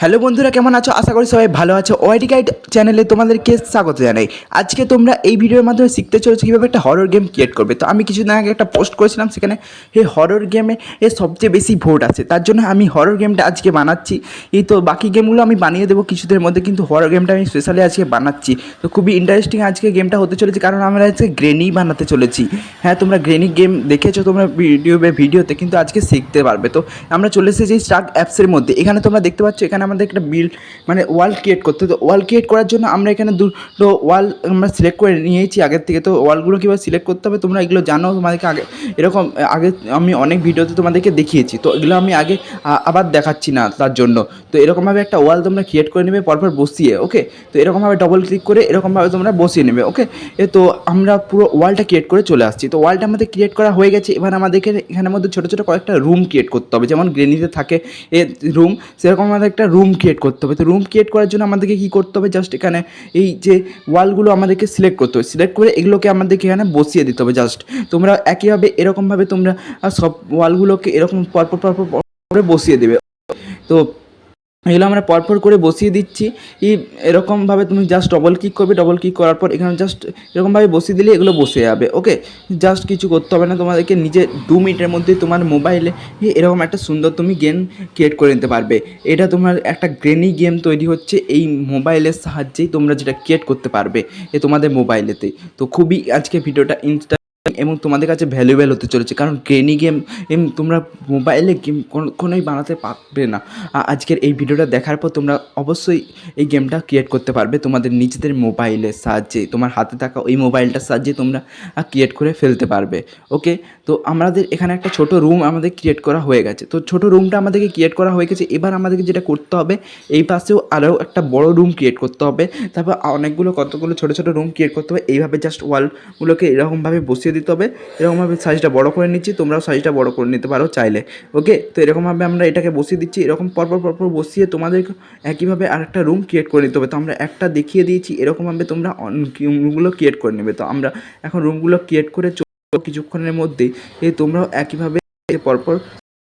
Hello বন্ধুরা, কেমন আছো? আশা করি সবাই ভালো আছো। ওআইটি গাইড চ্যানেলে তোমাদেরকে স্বাগত জানাই। আজকে তোমরা এই ভিডিওর মাধ্যমে শিখতে চলেছো কীভাবে একটা হরর গেম ক্রিয়েট করবে। তো আমি কিছুদিন আগে একটা পোস্ট করেছিলাম, সেখানে এই হরর গেমে সবচেয়ে বেশি ভোট আছে, তার জন্য আমি হরর গেমটা আজকে বানাচ্ছি। এই তো বাকি গেমগুলো আমি বানিয়ে দেবো কিছুদিনের মধ্যে, কিন্তু হরর গেমটা আমি স্পেশালি আজকে বানাচ্ছি। তো খুবই ইন্টারেস্টিং আজকে গেমটা হতে চলেছে, কারণ আমরা আজকে গ্রেনি বানাতে চলেছি। হ্যাঁ, তোমরা গ্রেনি গেম দেখেছো তোমরা ভিডিওতে, কিন্তু আজকে শিখতে পারবে। তো আমরা চলে এসেছি স্টার্ক অ্যাপসের মধ্যে। এখানে তোমরা দেখতে পাচ্ছ, এখানে আমাদের একটা বিল্ড মানে ওয়াল ক্রিয়েট করতে। তো ওয়াল ক্রিয়েট করার জন্য আমরা এখানে দুটো ওয়াল আমরা সিলেক্ট করে নিয়েছি আগের থেকে। তো ওয়ালগুলো কীভাবে সিলেক্ট করতে হবে তোমরা এগুলো জানো, তোমাদেরকে আগে এরকম আগে আমি অনেক ভিডিওতে তোমাদেরকে দেখিয়েছি। তো এগুলো আমি আগে আবার দেখাচ্ছি না তার জন্য। তো এরকমভাবে একটা ওয়াল তোমরা ক্রিয়েট করে নেবে পরপর বসিয়ে। ওকে, তো এরকমভাবে ডবল ক্লিক করে এরকমভাবে তোমরা বসিয়ে নেবে। ওকে, তো আমরা পুরো ওয়ালটা ক্রিয়েট করে চলে আসছি। তো ওয়ালটা আমাদের ক্রিয়েট করা হয়ে গেছে। এবার আমাদেরকে এখানের মধ্যে ছোটো ছোটো কয়েকটা রুম ক্রিয়েট করতে হবে, যেমন গ্রেনিতে থাকে রুম, সেরকম আমাদের একটা রুম ক্রিয়েট করতে হবে। তো রুম ক্রিয়েট করার জন্য আমাদেরকে কী করতে হবে, জাস্ট এখানে এই যে ওয়ালগুলো আমাদেরকে সিলেক্ট করতে হবে। সিলেক্ট করে এগুলোকে আমাদেরকে এখানে বসিয়ে দিতে হবে। জাস্ট তোমরা একইভাবে এরকমভাবে তোমরা সব ওয়ালগুলোকে এরকম পরপর পরপর করে বসিয়ে দেবে। তো এগুলো আমরা পরপর করে বসিয়ে দিচ্ছি। এরকমভাবে তুমি জাস্ট ডবল ক্লিক করবে, ডবল ক্লিক করার পর এখানে জাস্ট এরকমভাবে বসিয়ে দিলে এগুলো বসে যাবে। ওকে, জাস্ট কিছু করতে হবে না, তোমাদেরকে নিজে 2 মিনিটের মধ্যে তোমার মোবাইলে এরকম একটা সুন্দর তুমি গেম ক্রিয়েট করে নিতে পারবে। এটা তোমার একটা গ্রেনি গেম তৈরি হচ্ছে এই মোবাইলের সাহায্যেই, তোমরা যেটা ক্রিয়েট করতে পারবে তোমাদের মোবাইলেতে। তো খুবই আজকে ভিডিওটা এবং তোমাদের কাছে ভ্যালুয়েবল হতে চলেছে, কারণ গ্রেনি গেম তোমরা মোবাইলে গেম কোনোই বানাতে পারবে না। আজকের এই ভিডিওটা দেখার পর তোমরা অবশ্যই এই গেমটা ক্রিয়েট করতে পারবে তোমাদের নিজেদের মোবাইলের সাহায্যে। তোমার হাতে থাকা ওই মোবাইলটার সাহায্যে তোমরা ক্রিয়েট করে ফেলতে পারবে। ওকে, তো আমাদের এখানে একটা ছোটো রুম আমাদের ক্রিয়েট করা হয়ে গেছে। তো ছোটো রুমটা আমাদেরকে ক্রিয়েট করা হয়ে গেছে। এবার আমাদেরকে যেটা করতে হবে, এই পাশেও আরও একটা বড় রুম ক্রিয়েট করতে হবে। তারপর কতগুলো ছোটো ছোটো রুম ক্রিয়েট করতে হবে। এইভাবে জাস্ট ওয়ালগুলোকে এরকমভাবে বসিয়ে দিতে হবে। এরকমভাবে সাইজটা বড় করে নিচ্ছি, তোমরাও সাইজটা বড় করে নিতে পারো চাইলে। ওকে, তো এরকমভাবে আমরা এটাকে বসিয়ে দিচ্ছি। এরকম পরপর বসিয়ে তোমাদের একইভাবে আরেকটা রুম ক্রিয়েট করে নিতে হবে। তো আমরা একটা দেখিয়ে দিয়েছি, এরকমভাবে তোমরা রুমগুলো ক্রিয়েট করে নেবে। তো আমরা এখন রুমগুলো ক্রিয়েট করে কিছুক্ষণের মধ্যেই তোমরাও একইভাবে পরপর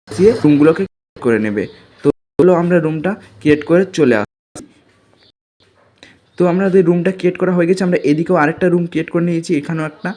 বসিয়ে রুমগুলোকে করে নেবে। তো এগুলো আমরা রুমটা ক্রিয়েট করে চলে আসি। তো আমাদের রুমটা ক্রিয়েট করা হয়ে গেছে। আমরা এদিকেও আরেকটা রুম ক্রিয়েট করে নিয়েছি, এখানেও একটা।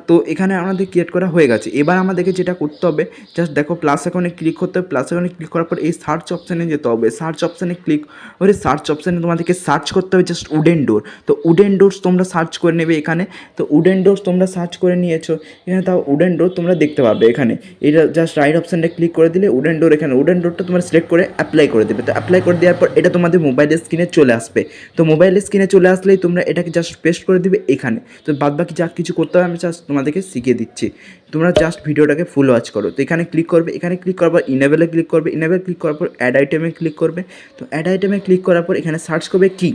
তো এখানে আমাদের ক্রিয়েট করা হয়ে গেছে। এবার আমাদেরকে যেটা করতে হবে, জাস্ট দেখো প্লাস আইকনে ক্লিক করতে হবে। প্লাস আইকনে ক্লিক করার পর এই সার্চ অপশানে যেতে হবে। সার্চ অপশানে ক্লিক করে সার্চ অপশানে তোমাদেরকে সার্চ করতে হবে জাস্ট উডেন ডোর। তো উডেন ডোরস তোমরা সার্চ করে নেবে এখানে। তো উডেন ডোরস তোমরা সার্চ করে নিয়েছো এখানে, তাও উডেন ডোর তোমরা দেখতে পাবে এখানে। এটা জাস্ট রাইট অপশানটা ক্লিক করে দিলে উডেন ডোর, এখানে উডেন ডোরটা তোমরা সিলেক্ট করে অ্যাপ্লাই করে দেবে। তো অ্যাপ্লাই করে দেওয়ার পর এটা তোমাদের মোবাইলের স্ক্রিনে চলে আসবে। তো মোবাইলের স্ক্রিনে চলে আসলেই তোমরা এটাকে জাস্ট পেস্ট করে দিবে এখানে। তো বাদবাকি যা কিছু করতে হবে আমি জাস্ট তোমাদেরকে শিখিয়ে দিচ্ছি, তোমরা জাস্ট ভিডিওটাকে ফুল ওয়াচ করো। তো এখানে ক্লিক করবে, এখানে ক্লিক করার পর ইনেবেলে ক্লিক করবে, ইনেবেল ক্লিক করার পর অ্যাড আইটেমে ক্লিক করবে। তো অ্যাড আইটেমে ক্লিক করার পর এখানে সার্চ করবে কি।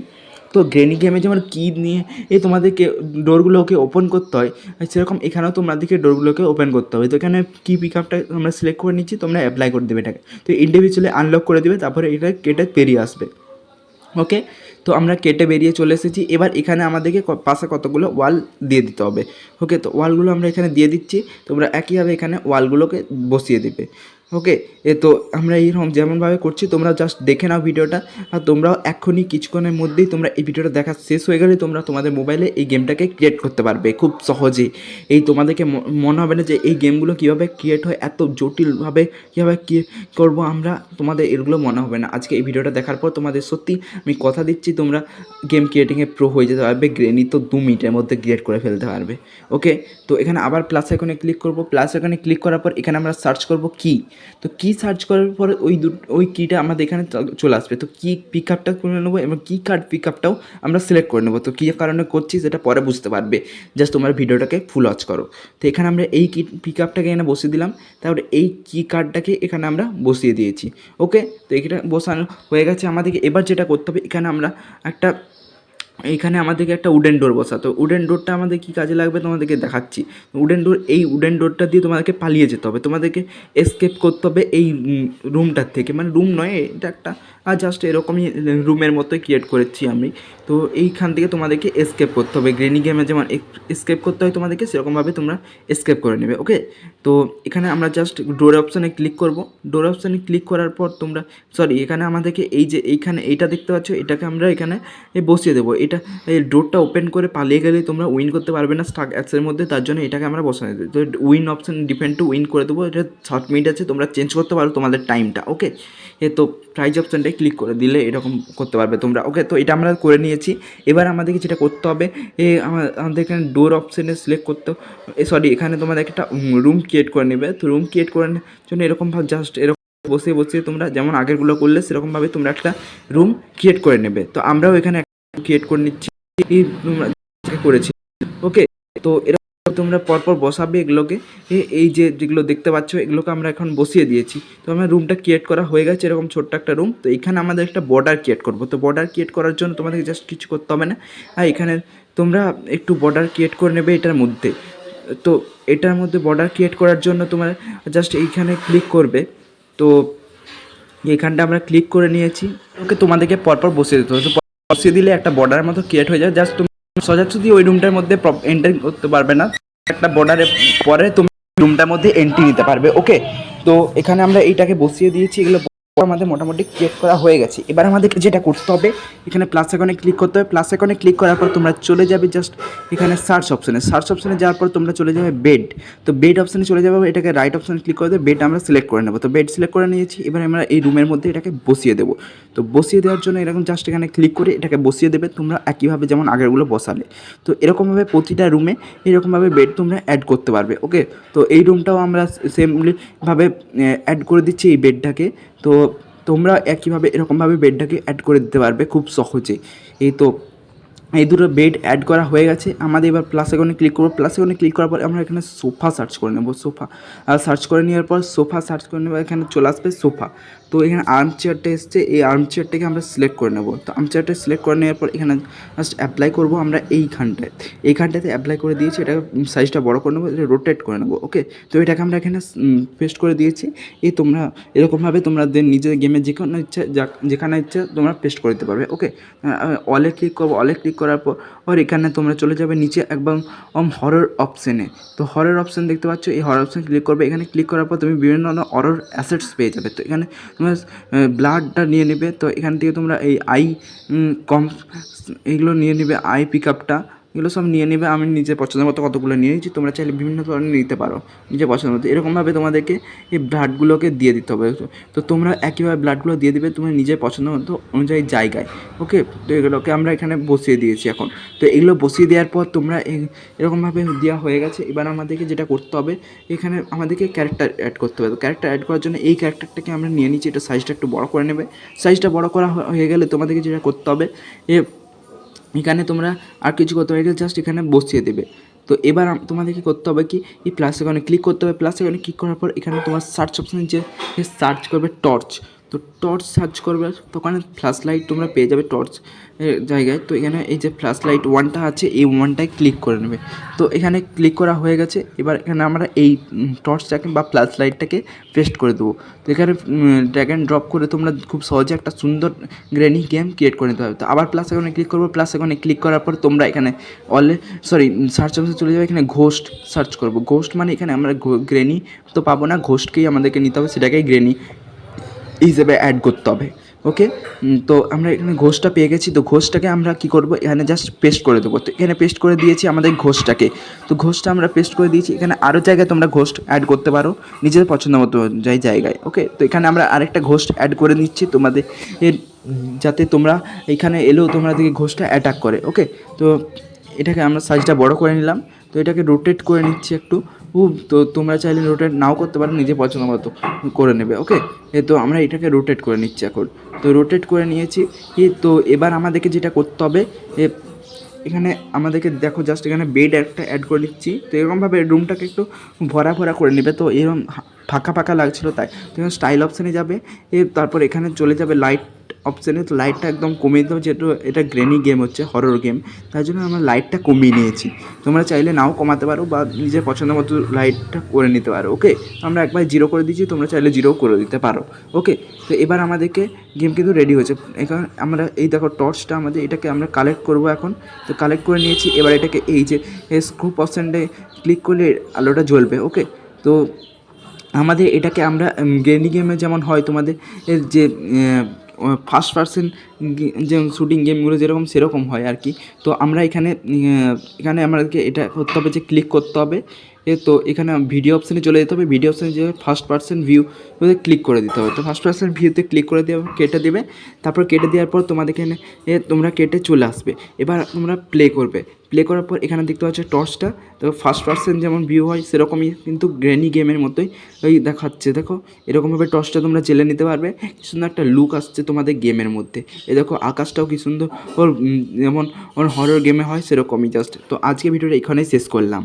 তো গ্রেনি গেমে যেমন কি নিয়ে তোমাদেরকে ডোরগুলোকে ওপেন করতে হয়, সেরকম এখানেও তোমাদেরকে ডোরগুলোকে ওপেন করতে হবে। তো এখানে কি পিকআপটা আমরা সিলেক্ট করে নিচ্ছি, তোমরা অ্যাপ্লাই করে দেবে এটাকে। তো ইন্ডিভিজুয়ালি আনলক করে দেবে, তারপরে এটা কেটে বেরিয়ে আসবে। ওকে, তো আমরা কেটে বেরিয়ে চলে এসেছি। এবার এখানে আমাদেরকে পাশে কতগুলো ওয়াল দিয়ে দিতে হবে। ওকে, তো ওয়ালগুলো আমরা এখানে দিয়ে দিচ্ছি। তোমরা একইভাবে এখানে ওয়ালগুলোকে বসিয়ে দেবে। ওকে, তো আমরা এইরকম যেমনভাবে করছি তোমরা জাস্ট দেখে নাও ভিডিওটা। আর তোমরাও এক্ষুনি কিছুক্ষণের মধ্যেই তোমরা এই ভিডিওটা দেখা শেষ হয়ে গেলে তোমরা তোমাদের মোবাইলে এই গেমটাকে ক্রিয়েট করতে পারবে খুব সহজেই। তোমাদেরকে মনে হবে না যে এই গেমগুলো কীভাবে ক্রিয়েট হয়, এত জটিলভাবে কীভাবে করবো আমরা, তোমাদের এগুলো মনে হবে না। আজকে এই ভিডিওটা দেখার পর তোমাদের সত্যি আমি কথা দিচ্ছি তোমরা গেম ক্রিয়েটিংয়ে প্রো হয়ে যেতে পারবে। গ্রেনি তো 2 মিনিটের মধ্যে ক্রিয়েট করে ফেলতে পারবে। ওকে, তো এখানে আবার প্লাস আইকনে ক্লিক করব। প্লাস আইকনে ক্লিক করার পর এখানে আমরা সার্চ করব কি। তো কি সার্চ করার পরে ওই কিটা আমাদের এখানে চলে আসবে। তো কি পিকআপটা করে নেবো এবং কি কার্ড পিকআপটাও আমরা সিলেক্ট করে নেবো। তো কী কারণে করছি সেটা পরে বুঝতে পারবে, জাস্ট তোমার ভিডিওটাকে ফুল ওয়াচ করো। তো এখানে আমরা এই কি পিকআপটাকে এখানে বসিয়ে দিলাম, তারপরে এই কি কার্ডটাকে এখানে আমরা বসিয়ে দিয়েছি। ওকে, তো এটা বসানো হয়ে গেছে আমাদেরকে। এবার যেটা করতে হবে, এখানে আমরা একটা এইখানে আমাদেরকে একটা উডেন ডোর বসাতে হবে। উডেন ডোরটা আমাদের কী কাজে লাগবে তোমাদেরকে দেখাচ্ছি। উডেন ডোর, এই উডেন ডোরটা দিয়ে তোমাদেরকে পালিয়ে যেতে হবে, তোমাদেরকে এসকেপ করতে হবে এই রুমটার থেকে, মানে রুম নয় এটা একটা জাস্ট এরকমই রুমের মতোই ক্রিয়েট করেছি আমি। তো এইখান থেকে তোমাদেরকে এসকেপ করতে হবে, গ্রেনি গেমে যেমন এসকেপ করতে হয় তোমাদেরকে সেরকমভাবে তোমরা এসকেপ করে নেবে। ওকে, তো এখানে আমরা জাস্ট ডোর অপশানে ক্লিক করব। ডোর অপশানে ক্লিক করার পর তোমরা এখানে আমাদেরকে এই যে এইখানে এইটা দেখতে পাচ্ছ, এটাকে আমরা এখানে বসিয়ে দেবো। এটা এই ডোরটা ওপেন করে পালিয়ে গেলে তোমরা উইন করতে পারবে না স্টাক অ্যাক্সের মধ্যে, তার জন্য এটাকে আমরা বসানো দেবো। তো win option depend to win করে দেবো। এটা 60 মিনিট আছে, তোমরা চেঞ্জ করতে পারো তোমাদের টাইমটা। ওকে, তো প্রাইজ অপশানটায় ক্লিক করে দিলে এরকম করতে পারবে তোমরা। ওকে, তো এটা আমরা করে নিয়েছি। এবার আমাদেরকে যেটা করতে হবে, আমাদের এখানে ডোর অপশানে সিলেক্ট করতে, এখানে তোমাদের একটা রুম ক্রিয়েট করে নেবে। তো রুম ক্রিয়েট করার জন্য এরকমভাবে জাস্ট এরকম বসিয়ে বসিয়ে তোমরা যেমন আগেরগুলো করলে সেরকমভাবে তোমরা একটা রুম ক্রিয়েট করে নেবে। তো আমরাও এখানে ক্রিয়েট করে নিচ্ছি, করেছি। ওকে, তো এরকম তোমরা পরপর বসাবে এগুলোকে। এই যে যেগুলো দেখতে পাচ্ছ এগুলোকে আমরা এখন বসিয়ে দিয়েছি। তো আমার রুমটা ক্রিয়েট করা হয়ে গেছে, এরকম ছোট্ট একটা রুম। তো এখানে আমাদের একটা বর্ডার ক্রিয়েট করবো। তো বর্ডার ক্রিয়েট করার জন্য তোমাদেরকে জাস্ট কিছু করতে হবে না, আর এখানে তোমরা একটু বর্ডার ক্রিয়েট করে নেবে এটার মধ্যে। তো এটার মধ্যে বর্ডার ক্রিয়েট করার জন্য তোমরা জাস্ট এইখানে ক্লিক করবে। তো এইখানটা আমরা ক্লিক করে নিয়েছি। ওকে, তোমাদেরকে পরপর বসিয়ে দিতে হবে। তো বসিয়ে দিলে একটা বর্ডারের মতো ক্রিয়েট হয়ে যায়। জাস্ট তুমি সোজাসুজি ওই রুমটার মধ্যে এন্টার করতে পারবে না, একটা বর্ডারের পরে তুমি রুমটার মধ্যে এন্ট্রি নিতে পারবে। ওকে, তো এখানে আমরা এইটাকে বসিয়ে দিয়েছি, এগুলো আমাদের মোটামুটি ক্রিয়েট করা হয়ে গেছে। এবার আমাদেরকে যেটা করতে হবে, এখানে প্লাস আইকনে ক্লিক করতে হবে। প্লাস আইকনে ক্লিক করার পর তোমরা চলে যাবে জাস্ট এখানে সার্চ অপশানে যাওয়ার পর তোমরা চলে যাবে বেড। তো বেড অপশানে চলে যাবে, এটাকে রাইট অপশানে ক্লিক করে দেবে, বেড আমরা সিলেক্ট করে নেবো। তো বেড সিলেক্ট করে নিয়েছি, এবার আমরা এই রুমের মধ্যে এটাকে বসিয়ে দেবো। তো বসিয়ে দেওয়ার জন্য এরকম জাস্ট এখানে ক্লিক করে এটাকে বসিয়ে দেবে তোমরা একইভাবে যেমন আগেরগুলো বসালে। তো এরকমভাবে প্রতিটা রুমে এরকমভাবে বেড তোমরা অ্যাড করতে পারবে। ওকে, তো এই রুমটাও আমরা সেমলিভাবে অ্যাড করে দিচ্ছি এই বেডটাকে। তো তোমরা একইভাবে এরকমভাবে বেডটাকে অ্যাড করে দিতে পারবে খুব সহজে। এই দুটো বেড অ্যাড করা হয়ে গেছে আমাদের। এবার প্লাস আইকনে ক্লিক করবো। প্লাস আইকনে ক্লিক করার পর আমরা এখানে সোফা সার্চ করে নেবো। সোফা সার্চ করে নেওয়ার পর এখানে চলে আসবে সোফা। তো এখানে আর্ম চেয়ারটা এসছে, এই আর্ম চেয়ারটাকে আমরা সিলেক্ট করে নেবো। তো আর্ম চেয়ারটা সিলেক্ট করে নেওয়ার পর এখানে জাস্ট অ্যাপ্লাই করবো আমরা এইখানটাতে অ্যাপ্লাই করে দিয়েছি। এটাকে সাইজটা বড় করে নেবো, এটা রোটেট করে নেবো। ওকে, তো এটাকে আমরা এখানে পেস্ট করে দিয়েছি। তোমরা এরকমভাবে তোমাদের নিজের গেমে যেখানে ইচ্ছা তোমরা পেস্ট করে দিতে পারবে। ওকে, অলে ক্লিক করবো। অলে ক্লিক করার পর এখানে তোমরা চলে যাবে নিচে একদম হরর অপশানে। তো হরর অপশান দেখতে পাচ্ছ, এই হরর অপশান ক্লিক করবে। এখানে ক্লিক করার পর তুমি বিভিন্ন ধরনের হরর অ্যাসেটস পেয়ে যাবে। তো এখানে তোমরা ব্লাডটা নিয়ে নেবে। তো এখান থেকে তোমরা এই এইগুলো নিয়ে নেবে, আই পিক আপটা, এগুলো সব নিয়ে নেবে। আমি নিজের পছন্দের মতো কতগুলো নিয়ে নিয়েছি, তোমরা চাইলে বিভিন্ন ধরনের নিতে পারো নিজের পছন্দের মতো। এরকমভাবে তোমাদেরকে এই ব্লাডগুলোকে দিয়ে দিতে হবে। তো তোমরা একইভাবে ব্লাডগুলো দিয়ে দেবে তোমার নিজের পছন্দ মতো অনুযায়ী জায়গায়। ওকে, তো এগুলোকে আমরা এখানে বসিয়ে দিয়েছি এখন। তো এগুলো বসিয়ে দেওয়ার পর তোমরা এরকমভাবে দেওয়া হয়ে গেছে। এবার আমাদেরকে যেটা করতে হবে, এখানে আমাদেরকে ক্যারেক্টার অ্যাড করতে হবে। তো ক্যারেক্টার অ্যাড করার জন্য এই ক্যারেক্টারটাকে আমরা নিয়ে নিচ্ছি, এটা সাইজটা একটু বড় করে নেবে। সাইজটা বড় করা হয়ে গেলে তোমাদেরকে যেটা করতে হবে, এখানে তোমরা আর কিছু করতে হবে, এটা জাস্ট এখানে বসিয়ে দেবে। তো এবার তোমাদেরকে করতে হবে কি, এই প্লাস আইকনে ক্লিক করতে হবে। প্লাস আইকনে ক্লিক করার পর এখানে তোমার সার্চ অপশানে যে সার্চ করবে টর্চ। তো টর্চ সার্চ করবে, তো ওখানে ফ্ল্যাশ লাইট তোমরা পেয়ে যাবে টর্চ জায়গায়। তো এখানে এই যে ফ্ল্যাশ লাইট ওয়ানটা আছে, এই ওয়ানটায় ক্লিক করে নেবে। তো এখানে ক্লিক করা হয়ে গেছে। এবার এখানে আমরা এই টর্চটাকে বা ফ্ল্যাশ লাইটটাকে পেস্ট করে দেবো। তো এখানে ড্র্যাগ অ্যান্ড ড্রপ করে তোমরা খুব সহজে একটা সুন্দর গ্রেনি গেম ক্রিয়েট করে নিতে হবে। তো আবার প্লাস আইকনে ক্লিক করবো। প্লাস আইকনে ক্লিক করার পর তোমরা এখানে সার্চ অপশনে চলে যাবে। এখানে ঘোস্ট সার্চ করবো। ঘোস্ট মানে এখানে আমরা গ্রেনি তো পাবো না, ঘোস্টকেই আমাদেরকে নিতে হবে, সেটাকেই গ্রেনি হিসেবে অ্যাড করতে হবে। ওকে, তো আমরা এখানে ঘোষটা পেয়ে গেছি। তো ঘোষটাকে আমরা কী করবো, এখানে জাস্ট পেস্ট করে দেবো। তো এখানে পেস্ট করে দিয়েছি আমাদের ঘোষটাকে। তো ঘোষটা আমরা পেস্ট করে দিয়েছি। এখানে আরও জায়গায় তোমরা ঘোষ অ্যাড করতে পারো নিজের পছন্দ মতো জায়গায়। ওকে, তো এখানে আমরা আরেকটা ঘোষ অ্যাড করে নিচ্ছি তোমাদের যাতে তোমরা এখানে এলেও তোমাদেরকে ঘোষটা অ্যাটাক করে। ওকে, তো এটাকে আমরা সাইজটা বড় করে নিলাম। তো এটাকে রোটেট করে নিচ্ছি একটু। তো তোমরা চাইলে রোটেট নাও করতে পারো, নিজে পছন্দ মতো করে নেবে। ওকে, তো আমরা এটাকে রোটেট করে নিচ্ছি এখন। তো রোটেট করে নিয়েছি। তো এবার আমাদেরকে যেটা করতে হবে, এখানে আমাদেরকে দেখো জাস্ট এখানে বেড একটা অ্যাড করে নিচ্ছি। তো এরকমভাবে রুমটাকে একটু ভরা করে নেবে। তো এরকম ফাঁকা লাগছিলো তাই তো স্টাইল অপশানে যাবে। তারপর এখানে চলে যাবে লাইট অপশানে, তো লাইটটা একদম কমিয়ে দিতে হবে, যেহেতু এটা গ্রেনি গেম হচ্ছে, হরর গেম, তাই জন্য আমরা লাইটটা কমিয়ে নিয়েছি। তোমরা চাইলে নাও কমাতে পারো বা নিজের পছন্দ মতো লাইটটা করে নিতে পারো। ওকে, তো আমরা একবার 0 করে দিয়েছি, তোমরা চাইলে 0 করে দিতে পারো। ওকে, তো এবার আমাদেরকে গেম কিন্তু রেডি হয়েছে। এখন আমরা এই দেখো টর্চটা আমাদের, এটাকে আমরা কালেক্ট করবো এখন। তো কালেক্ট করে নিয়েছি, এবার এটাকে এই যে স্ক্রুপ অপশানটায় ক্লিক করলে আলোটা জ্বলবে। ওকে, তো আমাদের এটাকে আমরা গ্রেনি গেমে যেমন হয় তোমাদের যে ফার্স্ট পার্সন যে শ্যুটিং গেমগুলো যেরকম সেরকম হয় আর কি। তো আমরা এখানে আমাদেরকে এটা করতে হবে যে ক্লিক করতে হবে। তো এখানে ভিডিও অপশানে চলে যেতে হবে, ভিডিও অপশানে যে ফার্স্ট পার্সন ভিউ ক্লিক করে দিতে হবে। তো ফার্স্ট পার্সন ভিউতে ক্লিক করে দেওয়া কেটে দেবে, তারপর কেটে দেওয়ার পর তোমাদের এখানে তোমরা কেটে চলে আসবে। এবার তোমরা প্লে করবে, প্লে করার পর এখানে দেখতে পাচ্ছ টর্চটা, তো ফার্স্ট পার্সন যেমন ভিউ হয় সেরকমই কিন্তু গ্রেনি গেমের মতোই ওই দেখাচ্ছে। দেখো এরকমভাবে টর্চটা তোমরা জেলে নিতে পারবে, কি সুন্দর একটা লুক আসছে তোমাদের গেমের মধ্যে। এ দেখো আকাশটাও কি সুন্দর, যেমন হরর গেমে হয় সেরকমই জাস্ট। তো আজকে ভিডিওটা এখানেই শেষ করলাম।